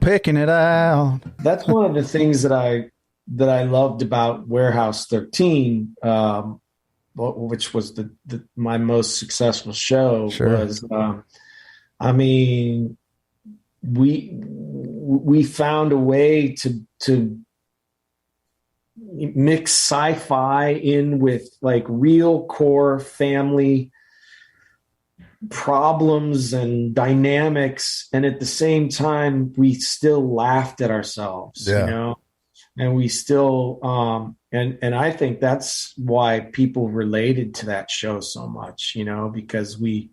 Picking it out. That's one of the things that I loved about Warehouse 13, which was my most successful show. Sure. Was I mean, we found a way to mix sci-fi in with like real core family problems and dynamics, and at the same time we still laughed at ourselves, Yeah. and we still and I think that's why people related to that show so much, because we,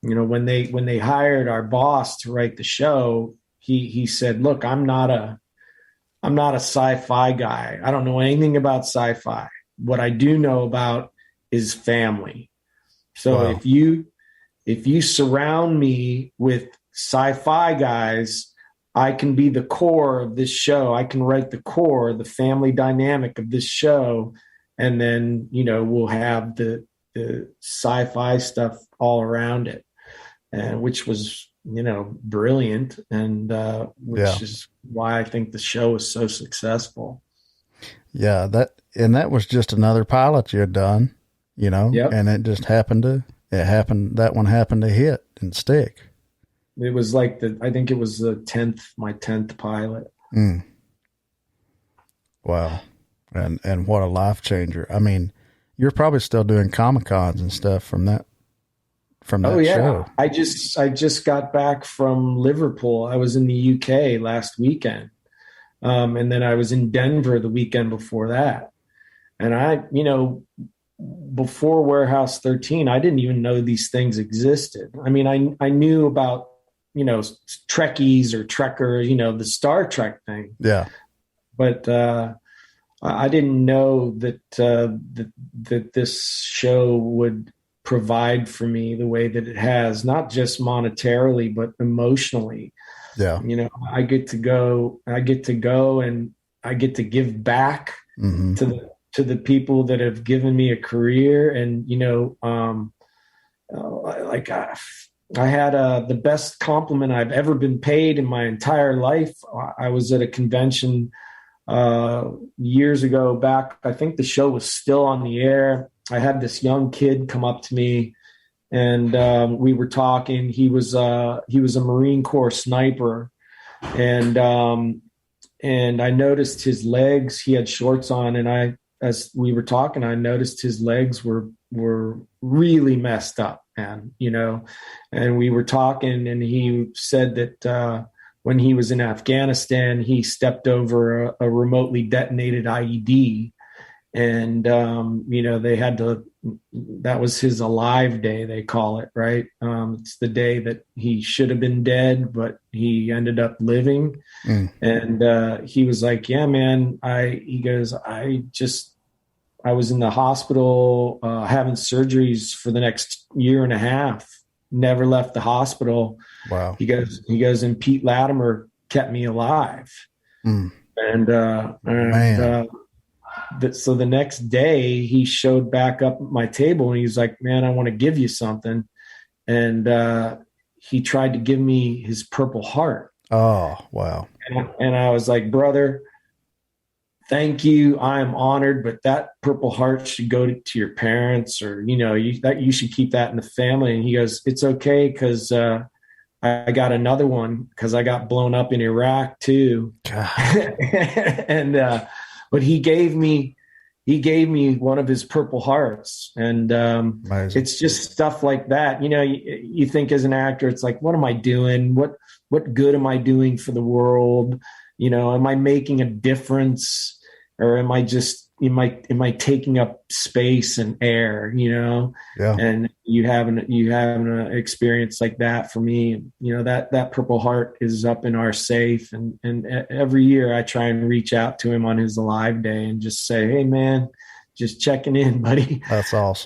when they hired our boss to write the show, he said, look, I'm not a sci-fi guy. I don't know anything about sci-fi. What I do know about is family. So Wow. if you surround me with sci-fi guys, I can be the core of this show. I can write the core, the family dynamic of this show, and then we'll have the sci-fi stuff all around it, and which was brilliant, and Yeah. which is why I think the show was so successful. Yeah. That was just another pilot you had done, Yep. and that one happened to hit and stick. It was like I think it was my 10th pilot. Mm. Wow. And what a life changer. I mean, you're probably still doing Comic Cons and stuff from Oh that yeah. show. I just got back from Liverpool. I was in the UK last weekend. And then I was in Denver the weekend before that. And before Warehouse 13, I didn't even know these things existed. I mean, I knew about, Trekkies or Trekkers, the Star Trek thing, Yeah. but I didn't know that this show would provide for me the way that it has, not just monetarily, but emotionally. Yeah. I get to go and I get to give back Mm-hmm. to the people that have given me a career. And like I had the best compliment I've ever been paid in my entire life. I was at a convention years ago back. I think the show was still on the air. I had this young kid come up to me, and we were talking. He was a Marine Corps sniper, and I noticed his legs. He had shorts on, and as we were talking, I noticed his legs were really messed up, man. And we were talking, and he said that when he was in Afghanistan, he stepped over a remotely detonated IED, and they had to. That was his alive day, they call it, right? It's the day that he should have been dead, but he ended up living. Mm. And he was like, yeah, man, he goes, I was in the hospital having surgeries for the next year and a half, never left the hospital. Wow. And Pete Latimer kept me alive. Mm. And so the next day he showed back up at my table, and he's like, man, I want to give you something. And he tried to give me his Purple Heart. Oh, wow. And I was like, brother, thank you. I am honored, but that Purple Heart should go to your parents, or, you should keep that in the family. And he goes, it's okay. Cause, I got another one because I got blown up in Iraq too. and, but he gave me one of his Purple Hearts. And it's just stuff like that. You think as an actor, it's like, what am I doing? What good am I doing for the world? Am I making a difference, or am I taking up space and air? Yeah. And you have an experience like that for me. That Purple Heart is up in our safe, and every year I try and reach out to him on his alive day and just say, hey man, just checking in, buddy. That's awesome.